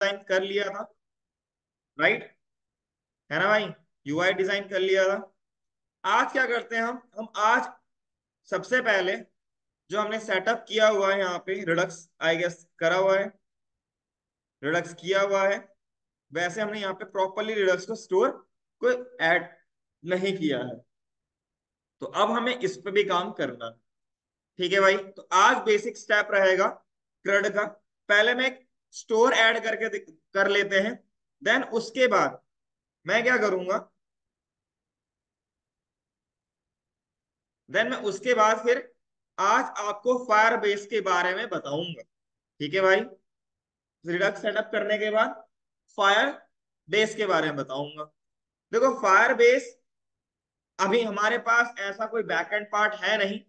Design कर लिया था, राइट, है ना भाई, यूआई डिजाइन कर लिया था। आज क्या करते हैं हम आज सबसे पहले जो हमने सेटअप किया हुआ है यहाँ पे रिडक्स आई गेस करा हुआ है, रिडक्स किया हुआ है, वैसे हमने यहाँ पे प्रॉपरली रिडक्स को स्टोर को ऐड नहीं किया है, तो अब हमें इस पे भी काम करना है। ठीक है भाई, तो आज बेसिक स्टेप रहेगा क्रड का। पहले मैं स्टोर ऐड करके कर लेते हैं, देन उसके बाद मैं क्या करूंगा, देन मैं उसके बाद फिर आज आपको फायर बेस के बारे में बताऊंगा। ठीक है भाई, रिडक्स सेटअप करने के बाद फायर बेस के बारे में बताऊंगा। देखो फायर बेस अभी हमारे पास ऐसा कोई बैकएंड पार्ट है नहीं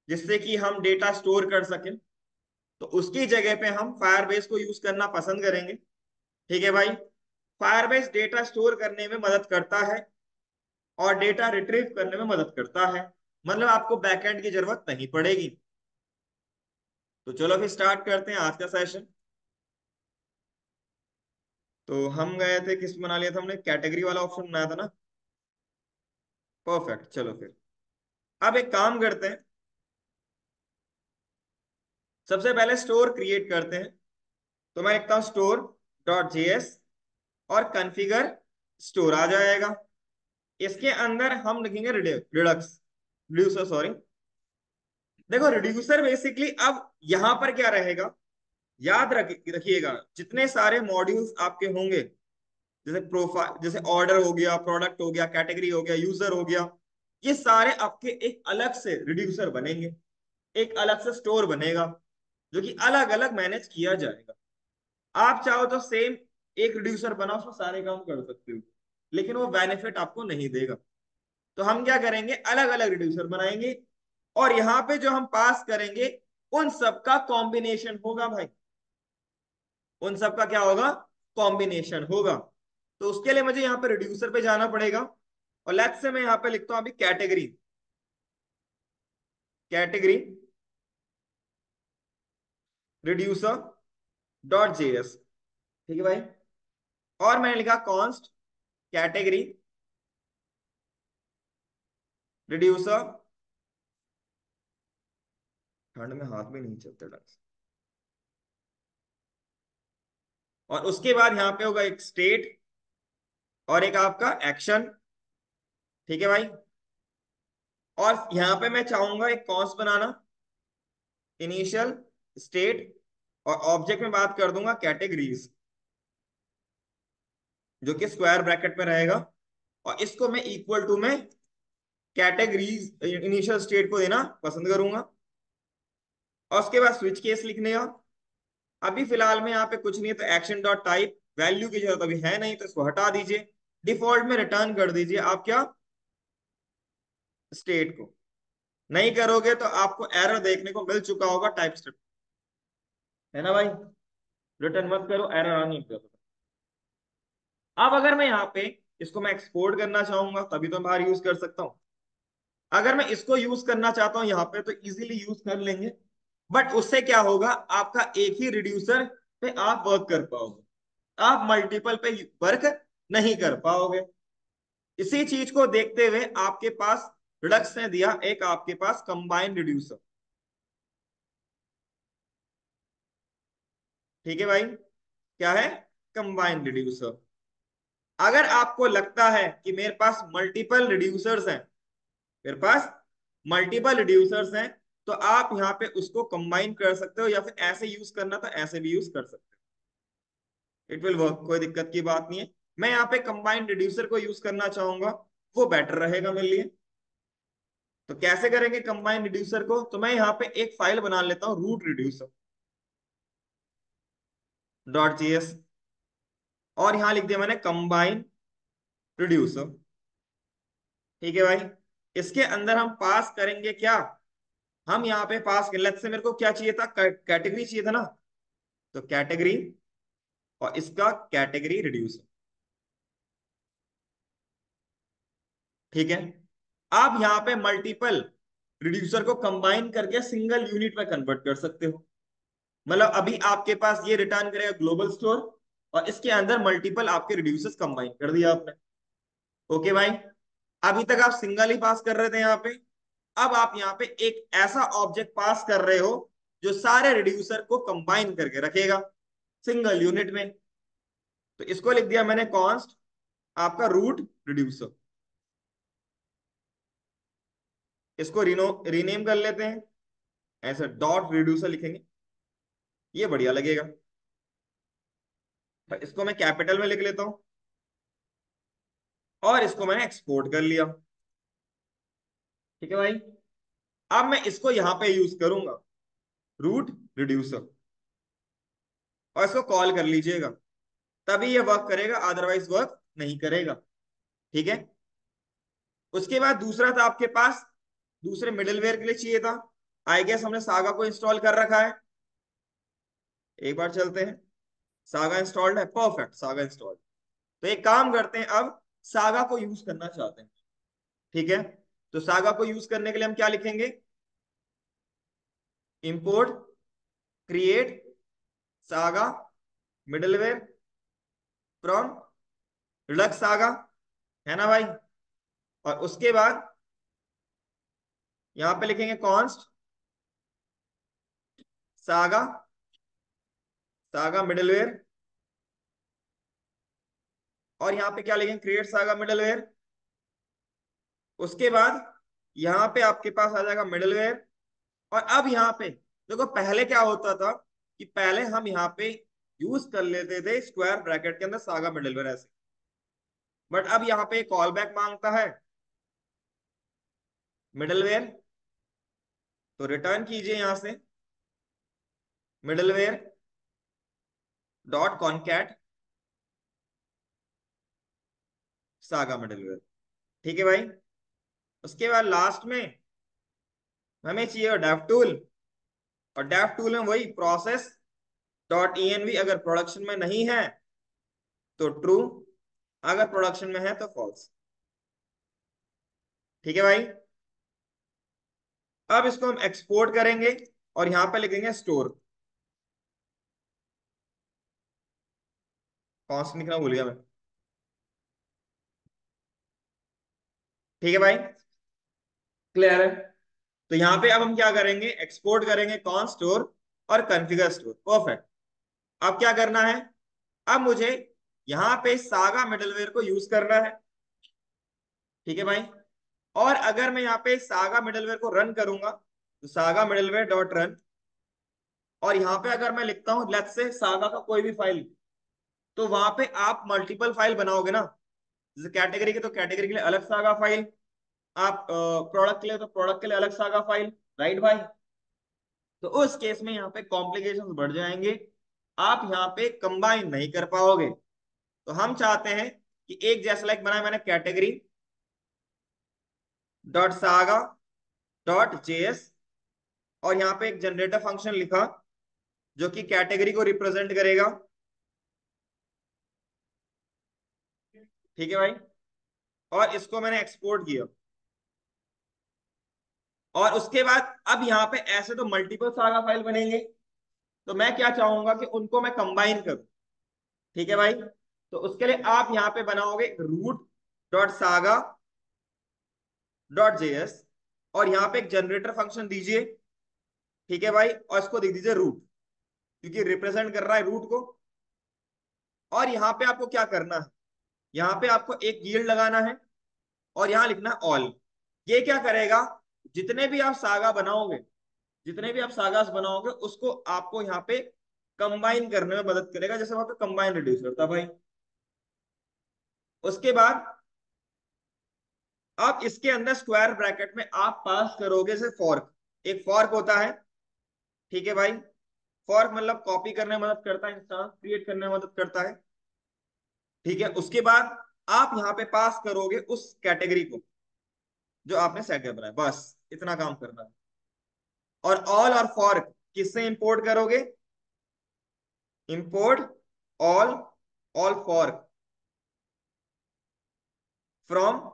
जिससे कि हम डेटा स्टोर कर सकें, तो उसकी जगह पे हम फायरबेस को यूज करना पसंद करेंगे। ठीक है भाई, फायरबेस डेटा स्टोर करने में मदद करता है और डेटा रिट्रीव करने में मदद करता है, मतलब आपको बैकएंड की जरूरत नहीं पड़ेगी। तो चलो फिर स्टार्ट करते हैं आज का सेशन। तो हम गए थे, किस बना लिया था हमने, कैटेगरी वाला ऑप्शन बनाया था ना, परफेक्ट। चलो फिर अब एक काम करते हैं, सबसे पहले स्टोर क्रिएट करते हैं। तो मैं लिखता हूं स्टोर डॉट जेएस और कॉन्फ़िगर स्टोर आ जाएगा। इसके अंदर हम लिखेंगे रिडक्स रिड्यूसर, सॉरी। देखो रिड्यूसर बेसिकली अब यहां पर क्या रहेगा, याद रखिएगा, जितने सारे मॉड्यूल्स आपके होंगे, जैसे प्रोफाइल, जैसे ऑर्डर हो गया, प्रोडक्ट हो गया, कैटेगरी हो गया, यूजर हो गया, ये सारे आपके एक अलग से रिड्यूसर बनेंगे, एक अलग से स्टोर बनेगा जो कि अलग अलग मैनेज किया जाएगा। आप चाहो तो सेम एक रिड्यूसर बना उसमें सारे काम कर सकते हो, लेकिन वो बेनिफिट आपको नहीं देगा। तो हम क्या करेंगे, अलग अलग रिड्यूसर बनाएंगे और यहाँ पे जो हम पास करेंगे उन सबका कॉम्बिनेशन होगा भाई, उन सबका क्या होगा, कॉम्बिनेशन होगा। तो उसके लिए मुझे यहाँ पे रिड्यूसर पे जाना पड़ेगा और लेट्स से मैं यहाँ पे लिखता हूँ अभी category, category reducer dot JS. ठीक है भाई, और मैंने लिखा कॉन्स्ट कैटेगरी रिड्यूसर, ठंड में हाथ भी नहीं चलते ढंग से, और उसके बाद यहाँ पे होगा एक स्टेट और एक आपका एक्शन। ठीक है भाई, और यहाँ पे मैं चाहूंगा एक कॉन्स्ट बनाना, इनिशियल, स्टेट, और ऑब्जेक्ट में बात कर दूंगा कैटेगरीज, जो कि स्क्वायर ब्रैकेट में रहेगा, और इसको मैं इक्वल टू में कैटेगरीज इनिशियल स्टेट को देना पसंद करूंगा। और उसके बाद स्विच केस लिखने का, अभी फिलहाल में यहाँ पे कुछ नहीं है, तो एक्शन डॉट टाइप वैल्यू की जरूरत अभी है नहीं, तो इसको हटा दीजिए, डिफॉल्ट में रिटर्न कर दीजिए आप क्या, स्टेट को। नहीं करोगे तो आपको एरर देखने को मिल चुका होगा टाइप स्क्रिप्ट, है ना भाई, रिटर्न मत करो, एरर आनी चाहिए। अब अगर मैं यहाँ पे इसको मैं एक्सपोर्ट करना चाहूंगा तभी तो मैं बाहर यूज कर सकता हूँ। अगर मैं इसको यूज करना चाहता हूँ यहाँ पे तो इजीली यूज कर लेंगे, बट उससे क्या होगा, आपका एक ही रिड्यूसर पे आप वर्क कर पाओगे, आप मल्टीपल पे वर्क नहीं कर पाओगे। इसी चीज को देखते हुए आपके पास रिडक्स ने दिया एक आपके पास कंबाइंड रिड्यूसर। ठीक है भाई, क्या है, कंबाइंड रिड्यूसर। अगर आपको लगता है कि मेरे पास मल्टीपल रिड्यूसर्स हैं, मेरे पास मल्टीपल रिड्यूसर्स हैं, तो आप यहाँ पे उसको कंबाइन कर सकते हो, या फिर ऐसे यूज करना तो ऐसे भी यूज कर सकते हो, इट विल वर्क, कोई दिक्कत की बात नहीं है। मैं यहाँ पे कंबाइंड रिड्यूसर को यूज करना चाहूंगा, वो बेटर रहेगा मेरे लिए। तो कैसे करेंगे कंबाइंड रिड्यूसर को, तो मैं यहाँ पे एक फाइल बना लेता हूँ रूट रिड्यूसर डॉट जीएस, और यहाँ लिख दिया मैंने कंबाइन रिड्यूसर। ठीक है भाई, इसके अंदर हम पास करेंगे क्या, हम यहाँ पे पास कर, लेट्स से मेरे को क्या चाहिए था, कैटेगरी चाहिए था ना, तो कैटेगरी और इसका कैटेगरी रिड्यूसर। ठीक है, आप यहाँ पे मल्टीपल रिड्यूसर को कंबाइन करके सिंगल यूनिट में कन्वर्ट कर सकते हो। मतलब अभी आपके पास ये रिटर्न करेगा ग्लोबल स्टोर, और इसके अंदर मल्टीपल आपके रिड्यूसर्स कंबाइन कर दिया आपने। ओके भाई, अभी तक आप सिंगल ही पास कर रहे थे यहाँ पे, अब आप यहाँ पे एक ऐसा ऑब्जेक्ट पास कर रहे हो जो सारे रिड्यूसर को कंबाइन करके रखेगा सिंगल यूनिट में। तो इसको लिख दिया मैंने कॉन्स्ट आपका रूट रिड्यूसर। इसको रीनेम कर लेते हैं, ऐसे डॉट रिड्यूसर लिखेंगे, ये बढ़िया लगेगा। तो इसको मैं कैपिटल में लिख लेता हूं, और इसको मैंने एक्सपोर्ट कर लिया। ठीक है भाई, अब मैं इसको यहां पे यूज करूंगा, रूट रिड्यूसर, और इसको कॉल कर लीजिएगा, तभी ये वर्क करेगा, अदरवाइज वर्क नहीं करेगा। ठीक है, उसके बाद दूसरा था आपके पास, दूसरे मिडिलवेयर के लिए चाहिए था। आई गेस हमने सागा को इंस्टॉल कर रखा है, एक बार चलते हैं। सागा इंस्टॉल्ड है, परफेक्ट, सागा इंस्टॉल्ड। तो एक काम करते हैं, अब सागा को यूज करना चाहते हैं। ठीक है, तो सागा को यूज करने के लिए हम क्या लिखेंगे, import create saga middleware from Redux saga, है ना भाई। और उसके बाद यहां पे लिखेंगे कॉन्स्ट सागा, सागा मिडलवेयर, और यहां पे क्या लिखेंगे, क्रिएट सागा मिडलवेयर। उसके बाद यहां पे आपके पास आ जाएगा मिडलवेयर। और अब यहाँ पे देखो, पहले क्या होता था कि पहले हम यहाँ पे यूज कर लेते थे स्क्वायर ब्रैकेट के अंदर सागा मिडलवेयर ऐसे, बट अब यहाँ पे कॉल बैक मांगता है मिडलवेयर। तो रिटर्न कीजिए यहां से middleware dot concat saga middleware. ठीक है भाई, उसके बाद लास्ट में हमें चाहिए डेव टूल, और डेव टूल में वही प्रोसेस डॉट env, अगर प्रोडक्शन में नहीं है तो ट्रू, अगर प्रोडक्शन में है तो फॉल्स। ठीक है भाई, अब इसको हम एक्सपोर्ट करेंगे, और यहां पे लिखेंगे स्टोर, कॉन्स्ट लिखना भूल गया मैं। ठीक है भाई, क्लियर है। तो यहाँ पे अब हम क्या करेंगे, एक्सपोर्ट करेंगे कॉन स्टोर और कॉन्फ़िगर स्टोर, परफेक्ट। अब क्या करना है, अब मुझे यहाँ पे सागा मिडलवेयर को यूज करना है। ठीक है भाई, और अगर मैं यहाँ पे सागा मिडलवेयर को रन करूंगा, तो सागा मिडलवेयर डॉट रन, और यहाँ पे अगर मैं लिखता हूँ लेट्स से सागा का कोई भी फाइल, तो वहां पे आप मल्टीपल फाइल बनाओगे ना, जैसे कैटेगरी के तो कैटेगरी के लिए अलग सागा फाइल, आप प्रोडक्ट के लिए तो प्रोडक्ट के लिए अलग सागा फाइल, राइट भाई। तो उस केस में यहाँ पे कॉम्प्लिकेशंस बढ़ जाएंगे, आप यहाँ पे कंबाइन नहीं कर पाओगे। तो हम चाहते हैं कि एक जैसा लाइक बनाया मैंने, category dot saga dot JS, और यहाँ पे एक जनरेटर फंक्शन लिखा जो कि कैटेगरी को रिप्रेजेंट करेगा। ठीक है भाई, और इसको मैंने एक्सपोर्ट किया, और उसके बाद अब यहाँ पे ऐसे तो मल्टीपल सागा फाइल बनेंगे, तो मैं क्या चाहूंगा कि उनको मैं कंबाइन करूं। ठीक है भाई, तो उसके लिए आप यहाँ पे बनाओगे root dot saga dot JS, और यहाँ पे एक जनरेटर फंक्शन दीजिए। ठीक है भाई, और इसको दे दीजिए रूट, क्योंकि रिप्रेजेंट कर रहा है रूट को। और यहाँ पे आपको क्या करना है, यहाँ पे आपको एक यील्ड लगाना है, और यहाँ लिखना है ऑल। ये क्या करेगा, जितने भी आप सागा बनाओगे, जितने भी आप सागास बनाओगे, उसको आपको यहाँ पे कंबाइन करने में मदद करेगा, जैसे वहां पे कंबाइन रिड्यूसर था भाई। उसके बाद आप इसके अंदर स्क्वायर ब्रैकेट में आप पास करोगे से फॉर्क, एक फॉर्क होता है। ठीक है भाई, फॉर्क मतलब कॉपी करने में मदद करता है, इंस्टांस क्रिएट करने में मदद करता है। ठीक है, उसके बाद आप यहाँ पे पास करोगे उस कैटेगरी को जो आपने सेट बनाया, बस इतना काम करना है। और ऑल और फॉर्क किससे इंपोर्ट करोगे, import all, all fork from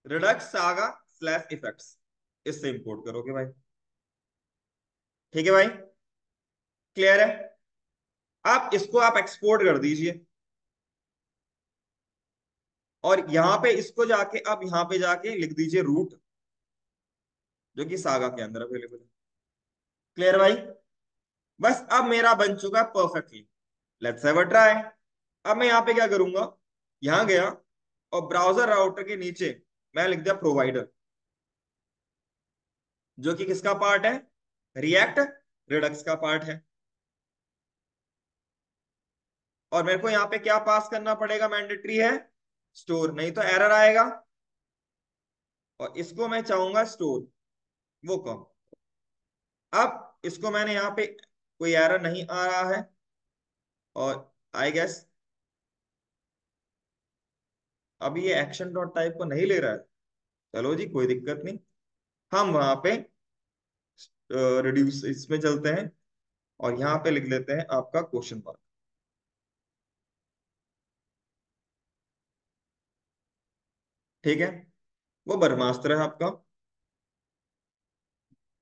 Redux saga slash effects, इससे इंपोर्ट करोगे भाई। ठीक है भाई, क्लियर है। अब इसको आप एक्सपोर्ट कर दीजिए, और यहां पे इसको जाके अब यहां पे जाके लिख दीजिए रूट, जो कि सागा के अंदर अवेलेबल है। क्लियर भाई, बस अब मेरा बन चुका है perfectly. Let's have a try. अब मैं यहाँ पे क्या करूंगा, यहां गया और ब्राउजर राउटर के नीचे मैं लिख दिया प्रोवाइडर, जो कि किसका पार्ट है, रिएक्ट रिडक्स का पार्ट है। और मेरे को यहाँ पे क्या पास करना पड़ेगा, मैंडेटरी है स्टोर, नहीं तो एरर आएगा। और इसको मैं चाहूंगा स्टोर, वो कम। अब इसको मैंने यहाँ पे, कोई एरर नहीं आ रहा है, और आई गेस अभी ये एक्शन डॉट टाइप को नहीं ले रहा है। चलो जी, कोई दिक्कत नहीं, हम वहां पे रिड्यूस इसमें चलते हैं, और यहाँ पे लिख लेते हैं आपका क्वेश्चन मार्क। ठीक है, वो बर्मास्त्र है आपका।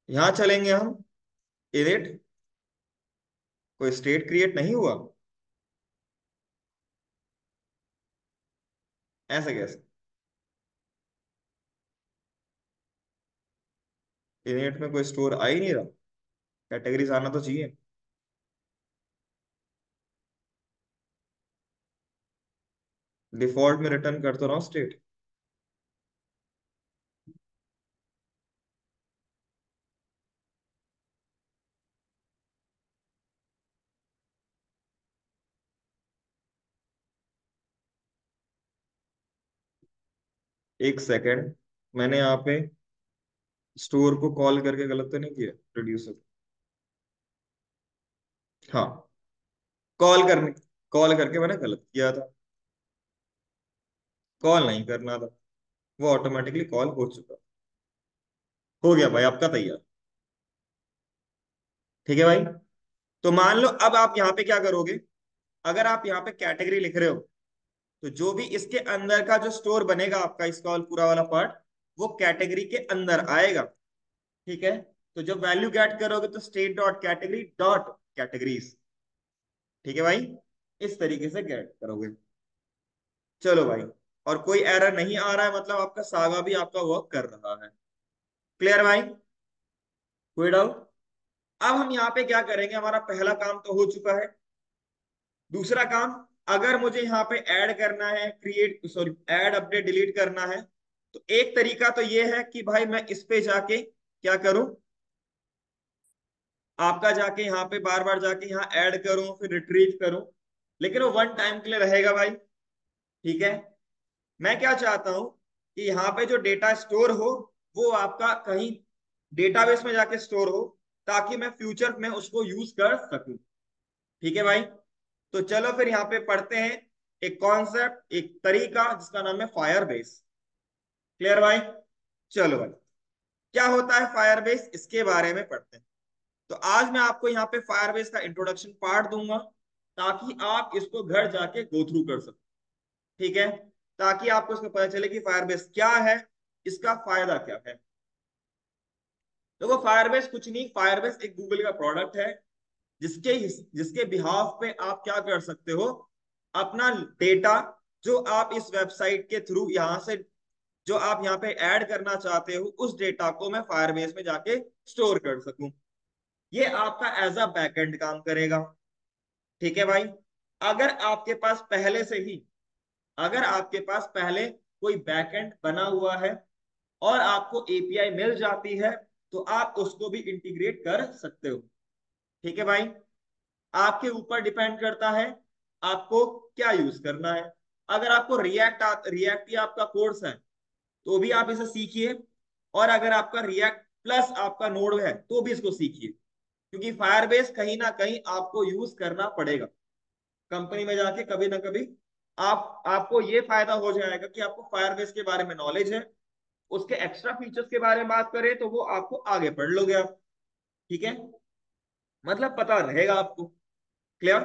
यहाँ चलेंगे हम, इनिट, कोई स्टेट क्रिएट नहीं हुआ, ऐसे कैसे, इनिट में कोई स्टोर आ ही नहीं रहा, कैटेगरीज आना तो चाहिए। डिफॉल्ट में रिटर्न कर तो रहा हूँ स्टेट। एक सेकेंड, मैंने यहाँ पे स्टोर को कॉल करके गलत तो नहीं किया, प्रोड्यूसर, हाँ, करने कॉल करके मैंने गलत किया था, कॉल नहीं करना था, वो ऑटोमेटिकली कॉल हो चुका। हो गया भाई आपका तैयार। ठीक है भाई, तो मान लो अब आप यहाँ पे क्या करोगे, अगर आप यहाँ पे कैटेगरी लिख रहे हो, तो जो भी इसके अंदर का जो स्टोर बनेगा आपका, इसका पूरा वाला पार्ट, वो कैटेगरी के अंदर आएगा। ठीक है, तो जब वैल्यू गेट करोगे तो state dot category dot categories. ठीक है भाई, इस तरीके से गेट करोगे। चलो भाई, और कोई एरर नहीं आ रहा है, मतलब आपका सागा भी आपका वर्क कर रहा है। क्लियर भाई, कोई डाउट। अब हम यहाँ पे क्या करेंगे, हमारा पहला काम तो हो चुका है। दूसरा काम, अगर मुझे यहाँ पे ऐड करना है, create sorry add update delete करना है, तो एक तरीका तो ये है कि भाई मैं इस पे जाके क्या करूं, आपका जाके यहाँ पे बार बार जाके यहाँ ऐड करूं, फिर रिट्रीव करूं, लेकिन वो वन टाइम के लिए रहेगा भाई। ठीक है, मैं क्या चाहता हूं कि यहाँ पे जो डेटा स्टोर हो, वो आपका कहीं डेटाबेस में जाके स्टोर हो, ताकि मैं फ्यूचर में उसको यूज कर सकूं। ठीक है भाई, तो चलो फिर यहाँ पे पढ़ते हैं एक कॉन्सेप्ट, एक तरीका जिसका नाम है फायरबेस। क्लियर भाई, चलो भाई, क्या होता है फायरबेस, इसके बारे में पढ़ते हैं। तो आज मैं आपको यहाँ पे फायरबेस का इंट्रोडक्शन पार्ट दूंगा, ताकि आप इसको घर जाके गो थ्रू कर सको। ठीक है, ताकि आपको इसको पता चले कि फायरबेस क्या है, इसका फायदा क्या है। तो वो फायरबेस कुछ नहीं, फायरबेस एक गूगल का प्रोडक्ट है, जिसके जिसके बिहाफ पे आप क्या कर सकते हो, अपना डेटा, जो आप इस वेबसाइट के थ्रू यहाँ से, जो आप यहाँ पे ऐड करना चाहते हो, उस डेटा को मैं फायरबेस में जाके स्टोर कर सकूं। ये आपका एज अ बैकएंड काम करेगा। ठीक है भाई, अगर आपके पास पहले से ही, अगर आपके पास पहले कोई बैकएंड बना हुआ है और आपको एपीआई मिल जाती है, तो आप उसको भी इंटीग्रेट कर सकते हो। ठीक है भाई, आपके ऊपर डिपेंड करता है आपको क्या यूज करना है। अगर आपको रिएक्ट ही आपका कोर्स है, तो भी आप इसे सीखिए, और अगर आपका रिएक्ट प्लस आपका नोड है, तो भी इसको सीखिए, क्योंकि फायरबेस कहीं ना कहीं आपको यूज करना पड़ेगा। कंपनी में जाके कभी ना कभी आपको ये फायदा हो जाएगा कि आपको फायरबेस के बारे में नॉलेज है। उसके एक्स्ट्रा फीचर्स के बारे में बात करें तो वो आपको आगे पढ़ लोगे आप। ठीक है, मतलब पता रहेगा आपको। क्लियर।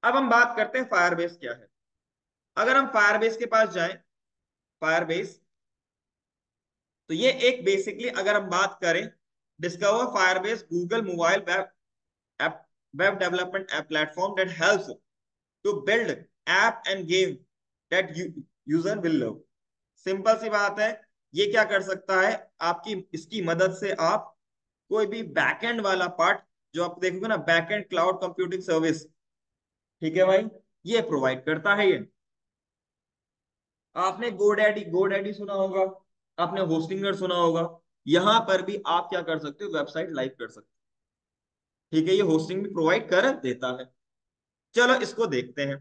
अब हम बात करते हैं फायरबेस क्या है। अगर हम फायरबेस के पास जाएं, फायरबेस, तो ये एक बेसिकली अगर हम बात करें, discover Firebase Google mobile web web development app platform that helps to build app and game that user will love. Simple सी बात है, ये क्या कर सकता है, आपकी इसकी मदद से आप कोई भी बैकएंड वाला पार्ट, जो आप देखोगे ना बैकएंड क्लाउड कंप्यूटिंग सर्विस, ठीक है भाई, ये प्रोवाइड करता है ये। आपने गोडैडी गोडैडी सुना होगा, आपने होस्टिंगर सुना होगा, यहां पर भी आप क्या कर सकते हो, वेबसाइट लाइव कर सकते हो, ठीक है, ये होस्टिंग भी प्रोवाइड कर देता है। चलो इसको देखते हैं।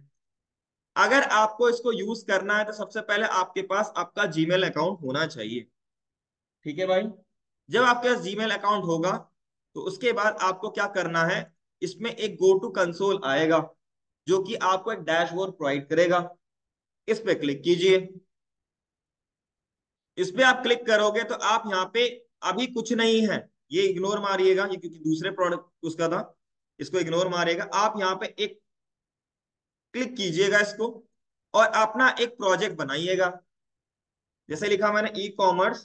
अगर आपको इसको यूज करना है तो सबसे पहले आपके पास आपका जीमेल अकाउंट होना चाहिए, ठीक है भाई। जब आपके पास जीमेल अकाउंट होगा तो उसके बाद आपको क्या करना है, इसमें एक गो टू कंसोल आएगा जो कि आपको एक डैशबोर्ड प्रोवाइड करेगा। इस पे क्लिक कीजिए। इस पे आप क्लिक करोगे तो आप यहाँ पे अभी कुछ नहीं है, ये इग्नोर मारिएगा, ये क्योंकि दूसरे प्रोडक्ट उसका था, इसको इग्नोर मारिएगा। आप यहाँ पे एक क्लिक कीजिएगा इसको और अपना एक प्रोजेक्ट बनाइएगा। जैसे लिखा मैंने ई कॉमर्स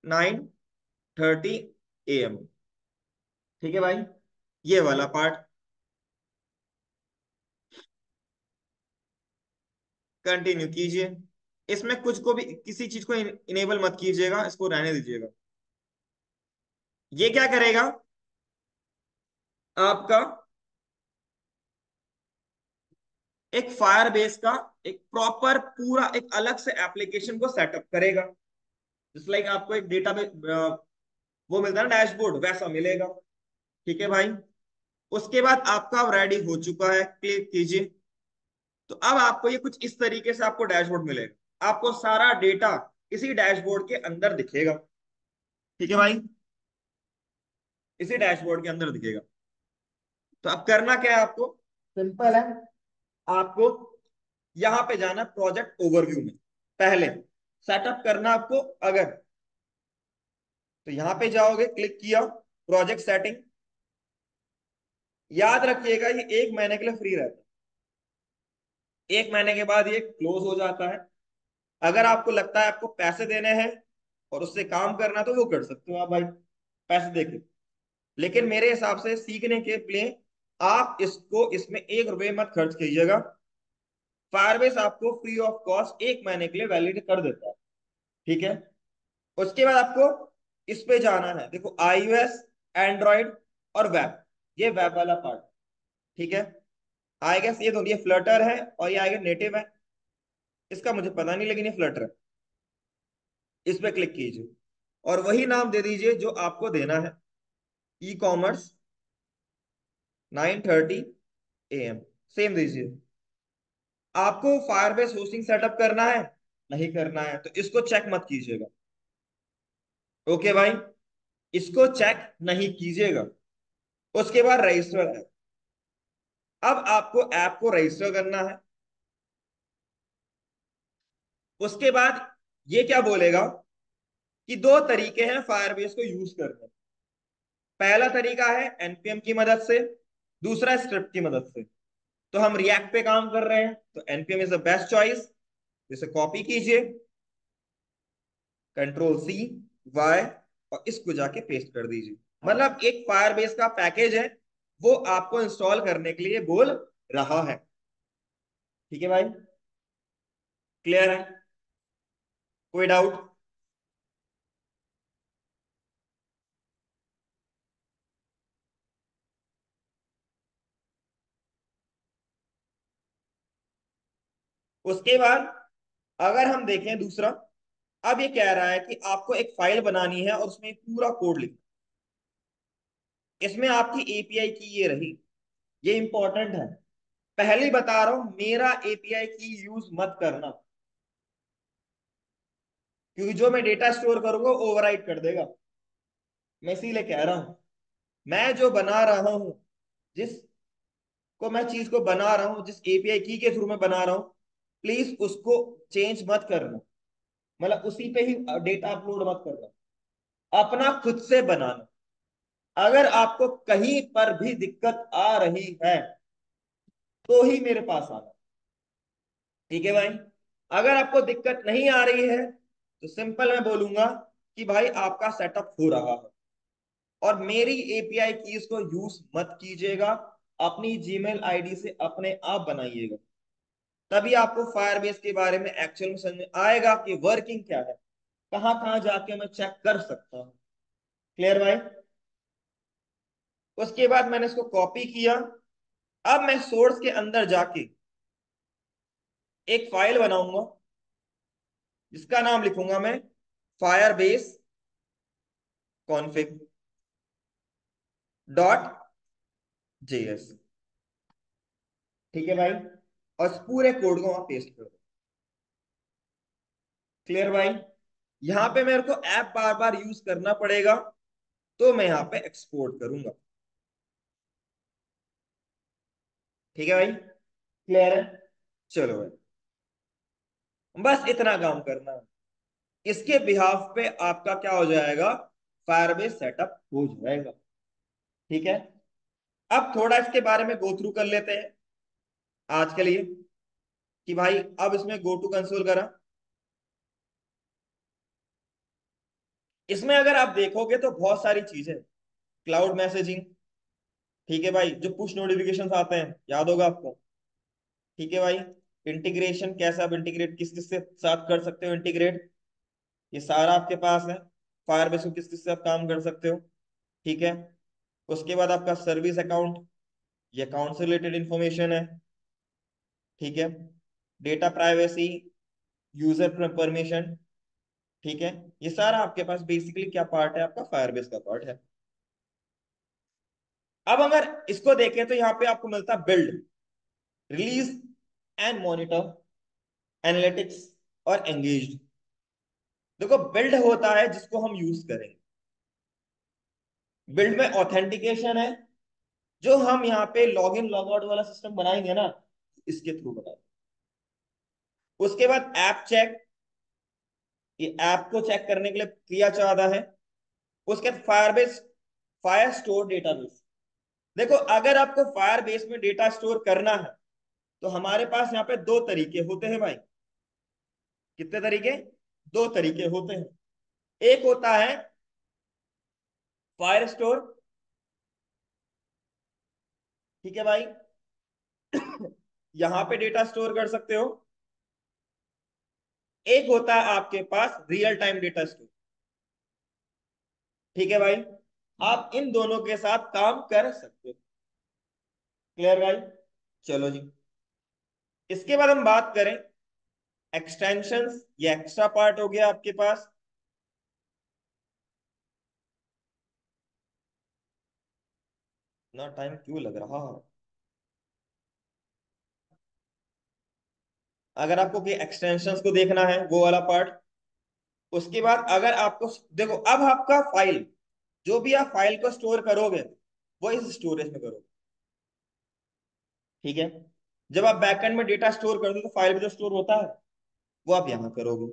9:30 AM, ठीक है भाई, ये वाला पार्ट कंटिन्यू कीजिए। इसमें कुछ को भी किसी चीज को इनेबल मत कीजिएगा, इसको रहने दीजिएगा। ये क्या करेगा, आपका एक फायर बेस का एक प्रॉपर पूरा एक अलग से एप्लीकेशन को सेटअप करेगा। जस्ट लाइक आपको एक डेटा वो मिलता है ना डैशबोर्ड, वैसा मिलेगा, ठीक है भाई। उसके बाद आपका रेडी हो चुका है, क्लिक कीजिए। तो अब आपको ये कुछ इस तरीके से आपको डैशबोर्ड मिलेगा, आपको सारा डेटा इसी डैशबोर्ड के अंदर दिखेगा, ठीक है भाई, इसी डैशबोर्ड के अंदर दिखेगा। तो अब करना क्या है आपको, सिंपल है, आपको यहां पे जाना प्रोजेक्ट ओवरव्यू में, पहले सेटअप करना आपको अगर, तो यहां पे जाओगे, क्लिक किया, प्रोजेक्ट सेटिंग। याद रखिएगा ये 1 महीने के लिए फ्री रहता है, 1 महीने के बाद ये क्लोज हो जाता है। अगर आपको लगता है आपको पैसे देने हैं और उससे काम करना तो वो कर सकते हो आप भाई, पैसे देके। लेकिन मेरे हिसाब से सीखने के लिए आप इसको, इसमें 1 रुपये मत खर्च कीजिएगा। फायरबेस आपको फ्री ऑफ कॉस्ट 1 महीने के लिए वैलिड कर देता है, ठीक है। उसके बाद आपको इस पे जाना है, देखो iOS, एंड्रॉइड और वेब, ये वेब वाला पार्ट, ठीक है। आई गेस ये दोनों, ये फ्लटर है और ये आगे नेटिव है, इसका मुझे पता नहीं लेकिन ये फ्लटर है। इस पे क्लिक कीजिए और वही नाम दे दीजिए जो आपको देना है, ई कॉमर्स 9:30 AM, सेम दीजिए। आपको फायरबेस होस्टिंग सेटअप करना है, नहीं करना है तो इसको चेक मत कीजिएगा, ओके भाई, इसको चेक नहीं कीजिएगा। उसके बाद रजिस्टर है, अब आपको ऐप को रजिस्टर करना है। उसके बाद ये क्या बोलेगा कि 2 तरीके हैं फायरबेस को यूज करने। पहला तरीका है एनपीएम की मदद से, दूसरा स्क्रिप्ट की मदद से। तो हम रिएक्ट पे काम कर रहे हैं तो NPM is the best choice. इसे कॉपी कीजिए, Ctrl+C+Y और इसको जाके पेस्ट कर दीजिए। मतलब एक फायरबेस का पैकेज है, वो आपको इंस्टॉल करने के लिए बोल रहा है, ठीक है भाई, क्लियर है, कोई डाउट। उसके बाद अगर हम देखें दूसरा, अब ये कह रहा है कि आपको एक फाइल बनानी है और उसमें पूरा कोड लिखना। इसमें आपकी एपीआई की ये रही, ये इंपॉर्टेंट है। पहले ही बता रहा हूं, मेरा एपीआई की यूज मत करना, क्योंकि जो मैं डेटा स्टोर करूंगा ओवरराइट कर देगा। मैं इसीलिए कह रहा हूं, मैं जो बना रहा हूं, जिस को मैं चीज को बना रहा हूं, जिस एपीआई की के थ्रू मैं बना रहा हूं, प्लीज उसको चेंज मत करना, मतलब उसी पे ही डेटा अपलोड मत करना, अपना खुद से बनाना। अगर आपको कहीं पर भी दिक्कत आ रही है तो ही मेरे पास आना, ठीक है भाई। अगर आपको दिक्कत नहीं आ रही है तो सिंपल मैं बोलूंगा कि भाई आपका सेटअप हो रहा है और मेरी एपीआई कीज को यूज मत कीजिएगा, अपनी जीमेल आईडी से अपने आप बनाइएगा। तभी आपको फायरबेस के बारे में एक्चुअल में समझ में आएगा कि वर्किंग क्या है, कहाँ कहाँ जाके मैं चेक कर सकता हूँ। क्लियर भाई? उसके बाद मैंने इसको कॉपी किया। अब मैं सोर्स के अंदर जाके एक फाइल बनाऊंगा जिसका नाम लिखूंगा मैं फायरबेस कॉन्फ़िग डॉट जेएस। ठीक है भाई? और इस पूरे कोड को वहां पेस्ट कर दो। क्लियर भाई? यहां पे मेरे को ऐप बार बार यूज करना पड़ेगा, तो मैं यहां पे एक्सपोर्ट करूंगा। ठीक है भाई? क्लियर है? चलो भाई, बस इतना काम करना है। इसके बिहाफ पे आपका क्या हो जाएगा, फायरबेस सेटअप हो जाएगा। ठीक है? अब थोड़ा इसके बारे में गो थ्रू कर लेते हैं आज के लिए, कि भाई अब इसमें गो टू कंसोल करा। इसमें अगर आप देखोगे तो बहुत सारी चीजें, क्लाउड मैसेजिंग, ठीक है भाई, जो पुश नोटिफिकेशंस आते हैं याद होगा आपको। ठीक है भाई? इंटीग्रेशन, कैसे आप इंटीग्रेट किस किस से साथ कर सकते हो इंटीग्रेट, ये सारा आपके पास है। फायरबेस को किस किस से आप काम कर सकते हो। ठीक है? उसके बाद आपका सर्विस अकाउंट, ये अकाउंट से रिलेटेड इंफॉर्मेशन है। ठीक है? Data privacy, user permission. ठीक है? ये सारा आपके पास बेसिकली क्या पार्ट है, आपका फायरबेस का पार्ट है। अब अगर इसको देखें तो यहाँ पे आपको मिलता है build, release and monitor, analytics और एंगेज्ड। देखो, बिल्ड होता है जिसको हम यूज करेंगे। बिल्ड में ऑथेंटिकेशन है, जो हम यहाँ पे लॉग इन लॉग आउट वाला सिस्टम बनाएंगे ना, इसके थ्रू बनाएंगे। उसके बाद ऐप चेक, ये ऐप को चेक करने के लिए किया जाता है। उसके बाद फायरबेस, फायर स्टोर डेटाबेस। देखो, अगर आपको फायरबेस में डेटा स्टोर करना है तो हमारे पास यहाँ पे दो तरीके होते हैं भाई। कितने तरीके? दो तरीके होते हैं। एक होता है फायर स्टोर, ठीक है भाई, यहां पे डेटा स्टोर कर सकते हो। एक होता है आपके पास रियल टाइम डेटा स्टोर। ठीक है भाई? आप इन दोनों के साथ काम कर सकते हो। क्लियर भाई? चलो जी, इसके बाद हम बात करें एक्सटेंशंस, ये एक्स्ट्रा पार्ट हो गया आपके पास। ना टाइम क्यों लग रहा है? अगर आपको कि एक्सटेंशंस को देखना है वो वाला पार्ट। उसके बाद अगर आपको, देखो अब आपका फाइल, जो भी आप फाइल को स्टोर करोगे वो इस स्टोरेज में करोगे। ठीक है? जब आप बैकएंड में डेटा स्टोर करोगे तो फाइल में जो स्टोर होता है वो आप यहां करोगे।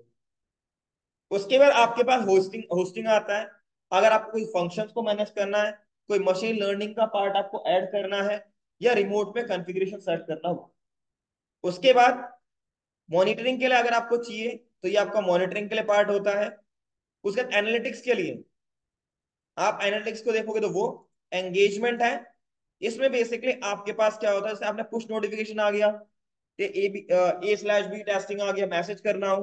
उसके बाद आपके पास होस्टिंग, होस्टिंग आता है। अगर आपको कोई फंक्शंस को मैनेज करना है, कोई मशीन लर्निंग का पार्ट आपको ऐड करना है, या रिमोट में कॉन्फ़िगरेशन सेट करना हो। उसके बाद मॉनिटरिंग के लिए अगर आपको चाहिए तो ये आपका मॉनिटरिंग के लिए पार्ट होता है। उसके बाद एनालिटिक्स के लिए आप एनालिटिक्स को देखोगे तो वो एंगेजमेंट है। इसमें बेसिकली आपके पास क्या होता है, जैसे आपने पुश नोटिफिकेशन आ गया, ए स्लैश बी टेस्टिंग आ गया, मैसेज करना हो,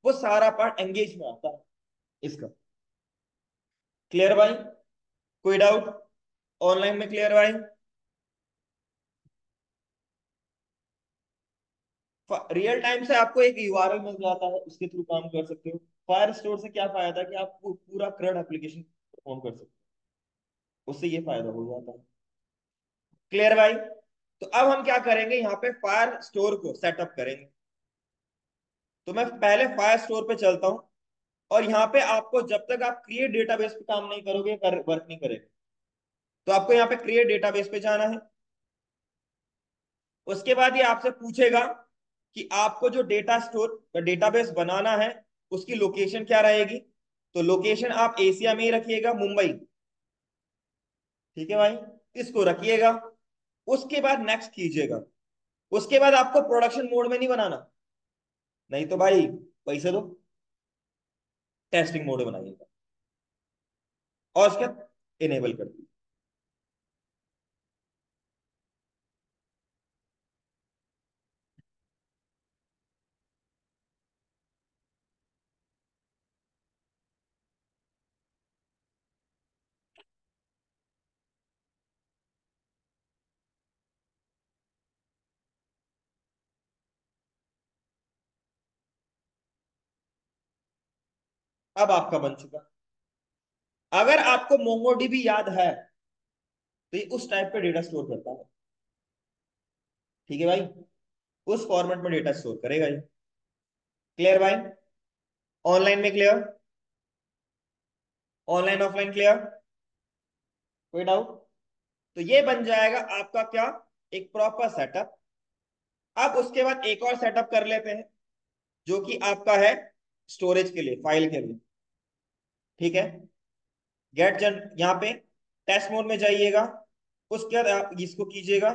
वो सारा पार्ट एंगेज में आता है इसका। क्लियर भाई? कोई डाउट ऑनलाइन में? क्लियर भाई? रियल टाइम से आपको एक यूआरएल मिल जाता है, उसके थ्रू काम कर सकते हो। फायर स्टोर से क्या फायदा है कि आप पूरा CRUD एप्लीकेशन परफॉर्म कर सकते हो, उससे ये फायदा हो जाता है। क्लियर भाई? तो अब हम क्या करेंगे, यहाँ पे फायर स्टोर को सेटअप करेंगे। तो मैं पहले फायर स्टोर पे चलता हूँ, और यहाँ पे आपको जब तक आप क्रिएट डेटाबेस पे काम नहीं करोगे वर्क नहीं करेगा। तो आपको यहाँ पे क्रिएट डेटाबेस पे जाना है। उसके बाद ये आपसे पूछेगा कि आपको जो डेटा स्टोर डेटाबेस बनाना है उसकी लोकेशन क्या रहेगी। तो लोकेशन आप एशिया में ही रखिएगा, मुंबई। ठीक है भाई? इसको रखिएगा। उसके बाद नेक्स्ट कीजिएगा। उसके बाद आपको प्रोडक्शन मोड में नहीं बनाना, नहीं तो भाई पैसे दो, टेस्टिंग मोड में बनाइएगा। और उसके बाद इनेबल कर दीजिए। अब आपका बन चुका। अगर आपको मोंगोडीबी याद है तो ये उस टाइप पे डेटा स्टोर करता है। ठीक है भाई, उस फॉर्मेट में डेटा स्टोर करेगा ये। क्लियर भाई? ऑनलाइन में क्लियर? Online offline clear? कोई डाउट? तो ये बन जाएगा आपका क्या, एक प्रॉपर सेटअप। अब उसके बाद एक और सेटअप कर लेते हैं, जो कि आपका है स्टोरेज के लिए, फाइल के लिए। ठीक है, गेट जन यहाँ पे टेस्ट मोड में जाइएगा, उसके बाद आप इसको कीजिएगा,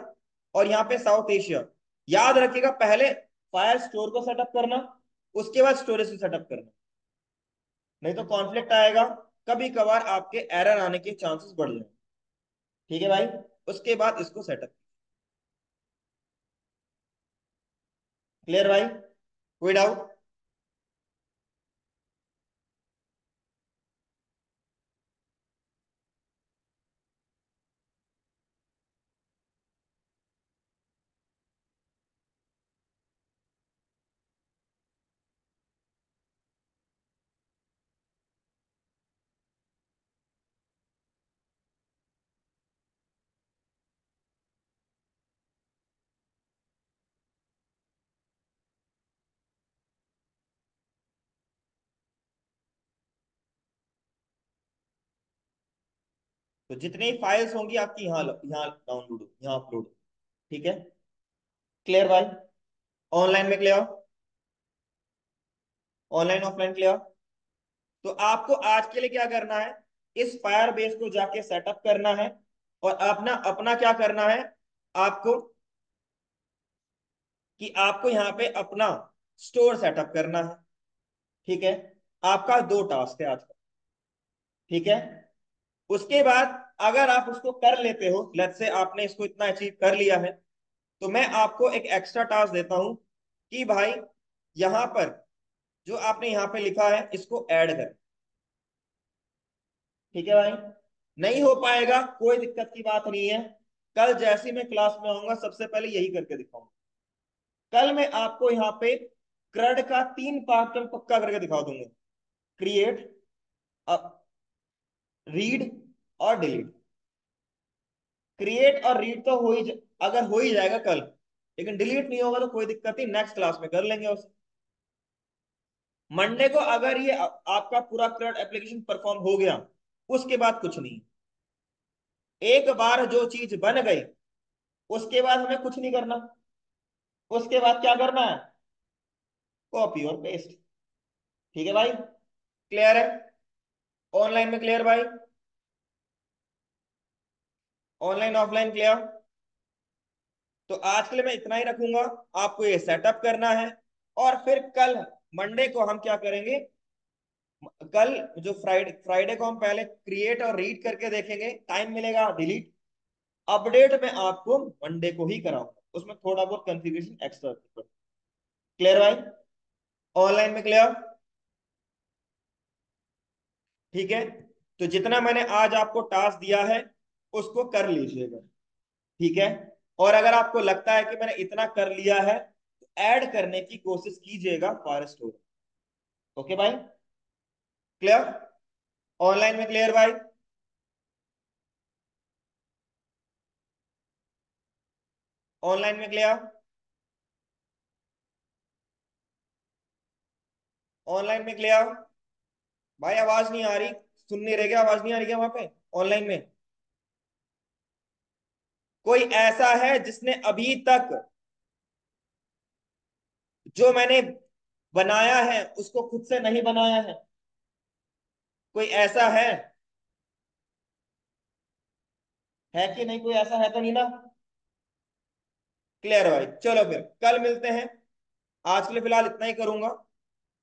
और यहाँ पे साउथ एशिया। याद रखिएगा, पहले फाइल स्टोर को सेटअप करना, उसके बाद स्टोरेज को सेटअप करना, नहीं तो कॉन्फ्लिक्ट आएगा, कभी कभार आपके एरर आने के चांसेस बढ़ जाए। ठीक है भाई, उसके बाद इसको सेटअप। क्लियर भाई? कोई डाउट? तो जितनी फाइल्स होंगी आपकी यहाँ यहाँ डाउनलोड, यहाँ अपलोड। ठीक है, क्लियर भाई? ऑनलाइन में क्लियर? Online offline clear? तो आपको आज के लिए क्या करना है, इस फायर बेस को जाके सेटअप करना है, और अपना अपना क्या करना है आपको, कि आपको यहाँ पे अपना स्टोर सेटअप करना है। ठीक है, आपका दो टास्क है आज का। ठीक है, उसके बाद अगर आप उसको कर लेते हो, लेट्स से आपने इसको इतना अचीव कर लिया है, तो मैं आपको एक एक्स्ट्रा टास्क देता हूं कि भाई यहां पर जो आपने यहां पे लिखा है इसको ऐड कर। ठीक है भाई? नहीं हो पाएगा कोई दिक्कत की बात नहीं है, कल जैसे ही मैं क्लास में आऊंगा सबसे पहले यही करके दिखाऊंगा। कल मैं आपको यहाँ पे क्रड का 3 पार्ट में पक्का करके दिखा दूंगा, क्रिएट, रीड और डिलीट। क्रिएट और रीड तो अगर हो ही जाएगा कल, लेकिन डिलीट नहीं होगा तो कोई दिक्कत नहीं, नेक्स्ट क्लास में कर लेंगे उसे। मंडे को अगर ये आपका पूरा क्रड एप्लीकेशन परफॉर्म हो गया, उसके बाद कुछ नहीं। एक बार जो चीज बन गई, उसके बाद हमें कुछ नहीं करना। उसके बाद क्या करना है, कॉपी और पेस्ट। ठीक है भाई? क्लियर है? ऑनलाइन में क्लियर भाई? Online offline clear? तो आज के लिए मैं इतना ही रखूंगा, आपको ये सेटअप करना है, और फिर कल मंडे को हम क्या करेंगे, कल जो फ्राइडे फ्राइडे को हम पहले क्रिएट और रीड करके देखेंगे, टाइम मिलेगा डिलीट। अपडेट में आपको मंडे को ही कराऊंगा, उसमें थोड़ा बहुत कंफिग्रेशन एक्स्ट्रा। क्लियर भाई? ऑनलाइन में क्लियर? ठीक है, तो जितना मैंने आज आपको टास्क दिया है उसको कर लीजिएगा। ठीक है, और अगर आपको लगता है कि मैंने इतना कर लिया है तो ऐड करने की कोशिश कीजिएगा फॉरेस्ट स्टोर। ओके भाई? क्लियर? ऑनलाइन में क्लियर भाई? ऑनलाइन में क्लियर? ऑनलाइन में क्लियर? भाई आवाज नहीं आ रही, सुन नहीं रहे क्या? आवाज नहीं आ रही क्या वहां पे ऑनलाइन में? कोई ऐसा है जिसने अभी तक जो मैंने बनाया है उसको खुद से नहीं बनाया है? कोई ऐसा है कि नहीं? कोई ऐसा है तो नहीं ना? क्लियर भाई? चलो फिर कल मिलते हैं, आज के लिए फिलहाल इतना ही करूंगा।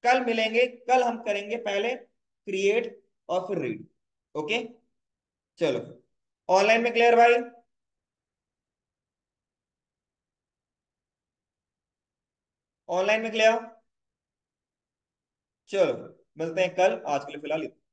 कल मिलेंगे, कल हम करेंगे पहले क्रिएट और फिर रीड। ओके? चलो, ऑनलाइन में क्लियर भाई? ऑनलाइन में क्लियर? चलो, मिलते हैं कल, आज के लिए फिलहाल इतना।